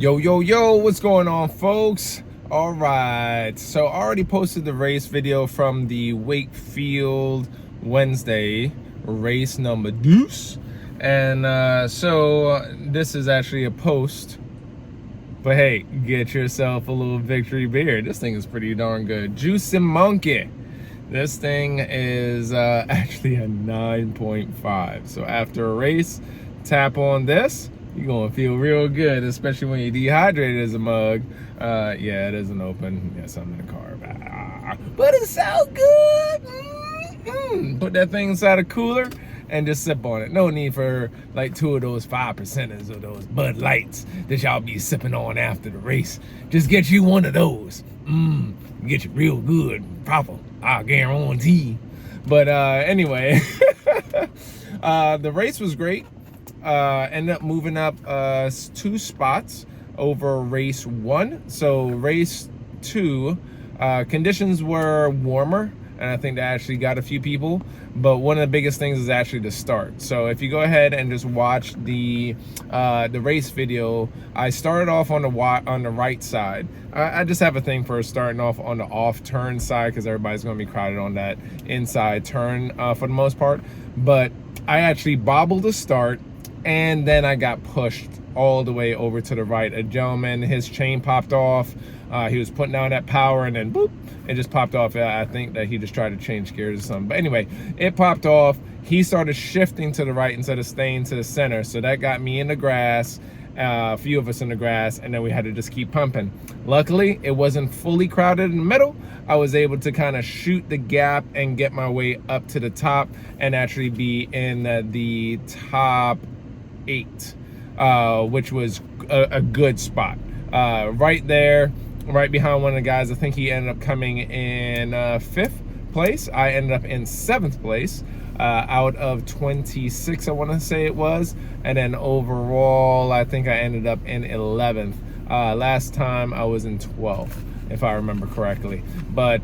Yo, what's going on, folks? All right, so I already posted the race video from the Wakefield Wednesday race number deuce, and so this is actually a post, but hey, get yourself a little victory beer. This thing is pretty darn good. Juicy Monkey. This thing is actually a 9.5. So after a race, tap on this, you're gonna feel real good, especially when you're dehydrated as a mug. Yeah, it isn't open. Yes, I'm in the car. But it's so good. Put that thing inside a cooler and just sip on it. No need for like 2 of those 5%ers or those Bud Lights that y'all be sipping on after the race. Just get you one of those. Get you real good, proper, I guarantee. But anyway, the race was great. Ended up moving up 2 spots over race 1. So race 2, conditions were warmer, and I think that actually got a few people. But one of the biggest things is actually the start. So if you go ahead and just watch the race video, I started off on the right side. I just have a thing for starting off on the off turn side because everybody's going to be crowded on that inside turn for the most part. But I actually bobbled the start, and then I got pushed all the way over to the right. A gentleman, his chain popped off. He was putting down that power, and then boop, it just popped off. I think that he just tried to change gears or something. But anyway, it popped off. He started shifting to the right instead of staying to the center. So that got me in the grass, a few of us in the grass, and then we had to just keep pumping. Luckily, it wasn't fully crowded in the middle. I was able to kind of shoot the gap and get my way up to the top and actually be in the top 8, which was a good spot. Right there, right behind one of the guys. I think he ended up coming in 5th place. I ended up in 7th place out of 26, I want to say it was. And then overall, I think I ended up in 11th. Last time I was in 12th, if I remember correctly. But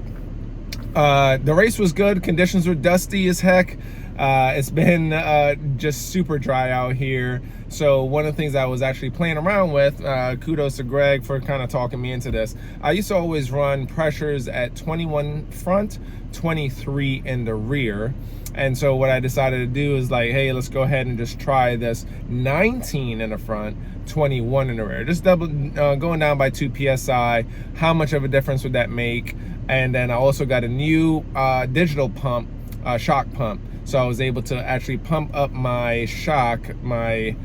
the race was good. Conditions were dusty as heck. It's been just super dry out here. So one of the things I was actually playing around with, kudos to Greg for kind of talking me into this. I used to always run pressures at 21 front, 23 in the rear. And so what I decided to do is like, hey, let's go ahead and just try this 19 in the front, 21 in the rear. Just going down by 2 PSI. How much of a difference would that make? And then I also got a new digital pump, shock pump. So I was able to actually pump up my shock, my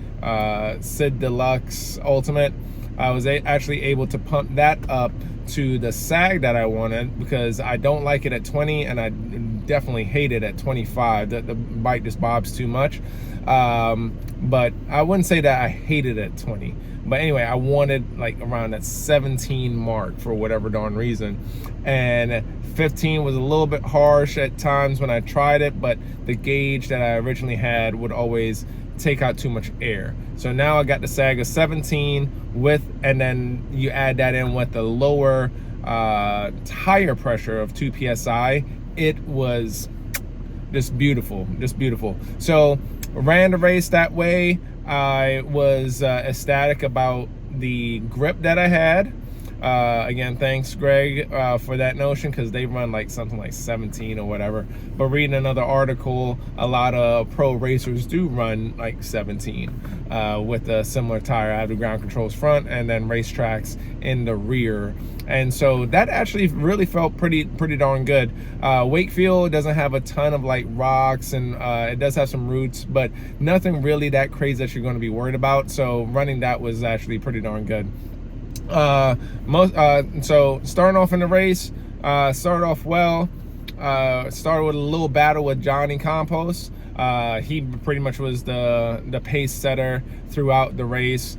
Sid Deluxe Ultimate. I was actually able to pump that up to the sag that I wanted because I don't like it at 20 and I definitely hate it at 25. The bike just bobs too much. But I wouldn't say that I hate it at 20. But anyway, I wanted like around that 17 mark for whatever darn reason. And 15 was a little bit harsh at times when I tried it, but the gauge that I originally had would always take out too much air. So now I got the sag of 17 with, and then you add that in with the lower tire pressure of 2 PSI. It was just beautiful, just beautiful. So ran the race that way. I was ecstatic about the grip that I had. Again, thanks Greg for that notion, because they run like something like 17 or whatever. But reading another article, a lot of pro racers do run like 17 with a similar tire. I have the ground controls front and then racetracks in the rear. And so that actually really felt pretty darn good. Wakefield doesn't have a ton of like rocks, and it does have some roots, but nothing really that crazy that you're going to be worried about. So running that was actually pretty darn good. So starting off in the race, started off well. Started with a little battle with Johnny Compost. He pretty much was the pace setter throughout the race.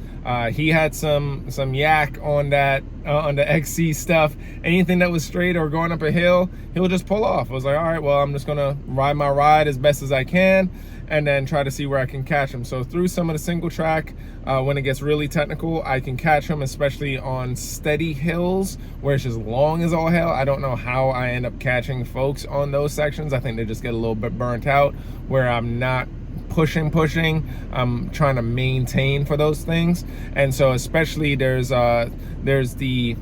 He had some yak on that on the XC stuff. Anything that was straight or going up a hill, he'll just pull off. I was like, all right, well, I'm just gonna ride my ride as best as I can and then try to see where I can catch him. So through some of the single track, when it gets really technical, I can catch him, especially on steady hills where it's just long as all hell. I don't know how I end up catching folks on those sections. I think they just get a little bit burnt out where I'm not pushing. I'm trying to maintain for those things. And so especially there's the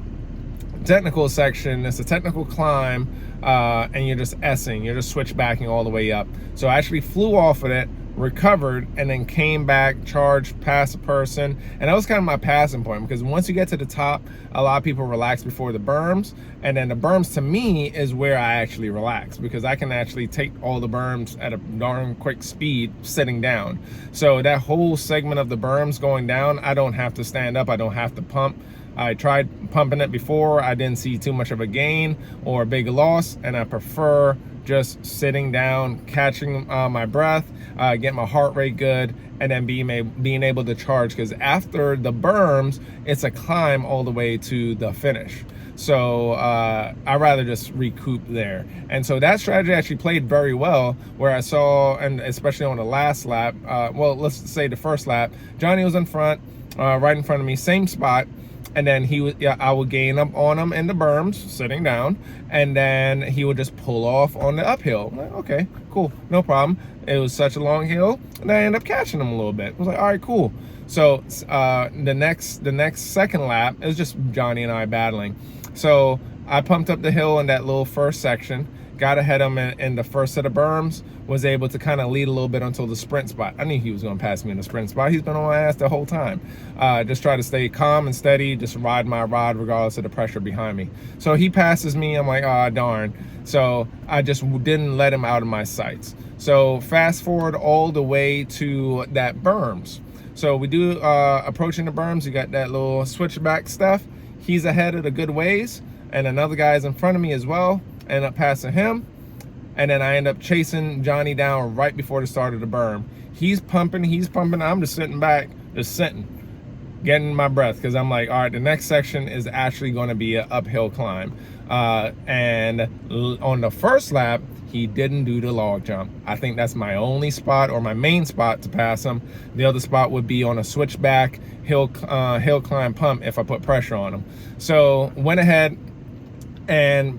technical section. It's a technical climb, and you're just S-ing, you're just switchbacking all the way up. So I actually flew off of it, recovered, and then came back, charged past a person. And that was kind of my passing point, because once you get to the top, a lot of people relax before the berms, and then the berms to me is where I actually relax, because I can actually take all the berms at a darn quick speed sitting down. So that whole segment of the berms going down, I don't have to stand up, I don't have to pump. I tried pumping it before, I didn't see too much of a gain or a big loss, and I prefer just sitting down, catching my breath, get my heart rate good, and then being able to charge, because after the berms, it's a climb all the way to the finish. So I'd rather just recoup there. And so that strategy actually played very well, where I saw, and especially on the last lap, well, let's say the first lap, Johnny was in front, right in front of me, same spot. And then I would gain up on him in the berms, sitting down, and then he would just pull off on the uphill. I'm like, okay, cool, no problem. It was such a long hill, and I ended up catching him a little bit. I was like, all right, cool. So the next second lap, it was just Johnny and I battling. So I pumped up the hill in that little first section, got ahead of him in the first set of berms, was able to kind of lead a little bit until the sprint spot. I knew he was going to pass me in the sprint spot. He's been on my ass the whole time. Just try to stay calm and steady, just ride my rod regardless of the pressure behind me. So he passes me, I'm like, ah, darn. So I just didn't let him out of my sights. So fast forward all the way to that berms. So we do approaching the berms, you got that little switchback stuff. He's ahead of the good ways, and another guy's in front of me as well. End up passing him, and then I end up chasing Johnny down right before the start of the berm. He's pumping, I'm just sitting back, just sitting, getting my breath, because I'm like, all right, the next section is actually going to be an uphill climb. And on the first lap, he didn't do the log jump. I think that's my only spot, or my main spot, to pass him. The other spot would be on a switchback hill climb pump if I put pressure on him. So went ahead and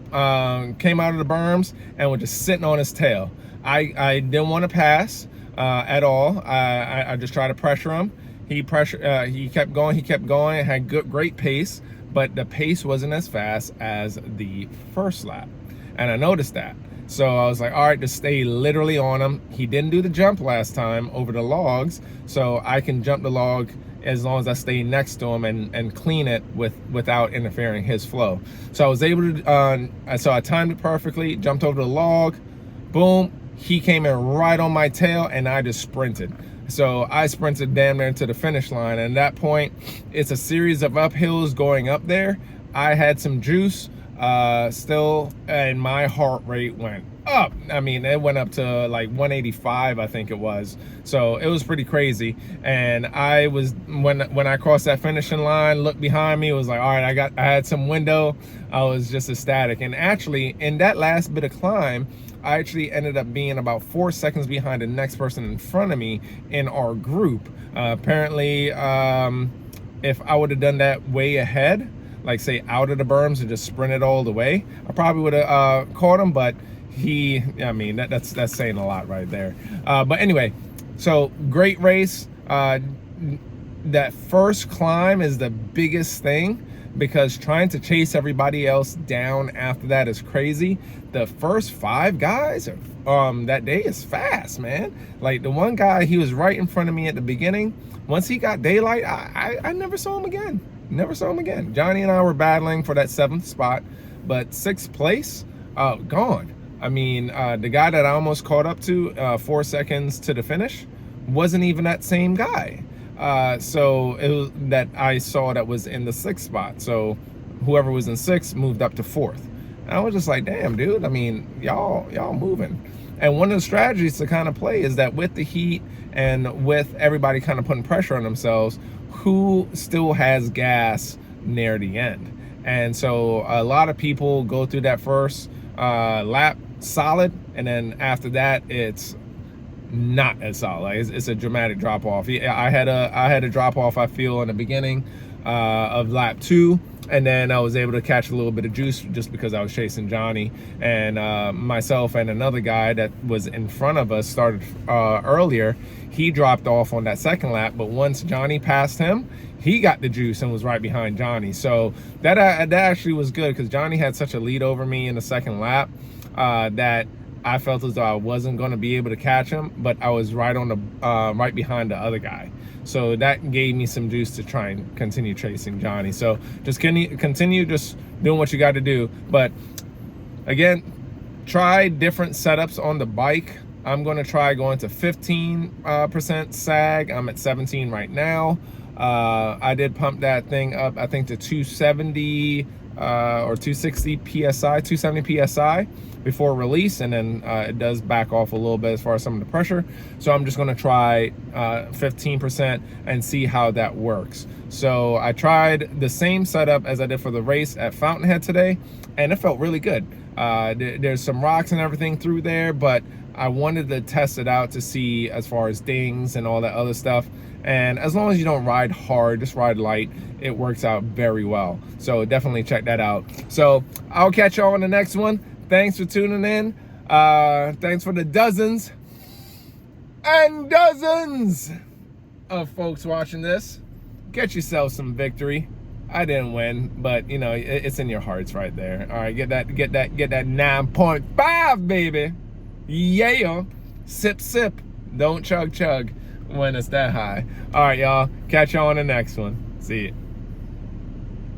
came out of the berms and was just sitting on his tail. I didn't want to pass at all. I just tried to pressure him. He kept going, had great pace, but the pace wasn't as fast as the first lap. And I noticed that. So I was like, all right, just stay literally on him. He didn't do the jump last time over the logs, so I can jump the log as long as I stay next to him and clean it without interfering his flow. So I was able to, so I timed it perfectly, jumped over the log, boom, he came in right on my tail, and I just sprinted. So I sprinted damn near to the finish line, and at that point, it's a series of uphills going up there. I had some juice still, and my heart rate went up. I mean, it went up to like 185, I think it was. So it was pretty crazy. And I was, when I crossed that finishing line, looked behind me, it was like, all right, I had some window. I was just ecstatic. And actually, in that last bit of climb, I actually ended up being about 4 seconds behind the next person in front of me in our group. Apparently, if I would have done that way ahead, like say out of the berms and just sprinted all the way, I probably would have caught him, but I mean, that's saying a lot right there. But anyway, so great race. That first climb is the biggest thing, because trying to chase everybody else down after that is crazy. The first 5 guys that day is fast, man. Like the one guy, he was right in front of me at the beginning. Once he got daylight, I never saw him again. Never saw him again. Johnny and I were battling for that 7th spot, but 6th place, gone. I mean, the guy that I almost caught up to 4 seconds to the finish wasn't even that same guy. So it was that I saw that was in the 6th spot. So whoever was in 6th moved up to 4th. And I was just like, damn, dude. I mean, y'all moving. And one of the strategies to kind of play is that with the heat and with everybody kind of putting pressure on themselves, who still has gas near the end. And so a lot of people go through that first lap solid, and then after that it's not as solid. Like it's a dramatic drop off. I had a drop off, I feel, in the beginning of lap 2, And then I was able to catch a little bit of juice just because I was chasing Johnny. And myself and another guy that was in front of us started earlier. He dropped off on that second lap, but once Johnny passed him, he got the juice and was right behind Johnny. So that actually was good, because Johnny had such a lead over me in the second lap that I felt as though I wasn't going to be able to catch him, but I was right on the right behind the other guy. So that gave me some juice to try and continue chasing Johnny. So just continue just doing what you got to do. But again, try different setups on the bike. I'm going to try going to 15% sag. I'm at 17 right now. I did pump that thing up, I think, to 270 or 260 psi, 270 psi before release, and then it does back off a little bit as far as some of the pressure. So I'm just going to try 15% and see how that works. So I tried the same setup as I did for the race at Fountainhead today, and it felt really good. There's some rocks and everything through there, but I wanted to test it out to see as far as dings and all that other stuff. And as long as you don't ride hard, just ride light, it works out very well. So definitely check that out. So I'll catch y'all on the next one. Thanks for tuning in. Thanks for the dozens and dozens of folks watching this. Get yourself some victory. I didn't win, but you know, it's in your hearts right there. All right, get that 9.5, baby. Yeah. Sip, sip. Don't chug, chug when it's that high. All right, y'all. Catch y'all on the next one. See you.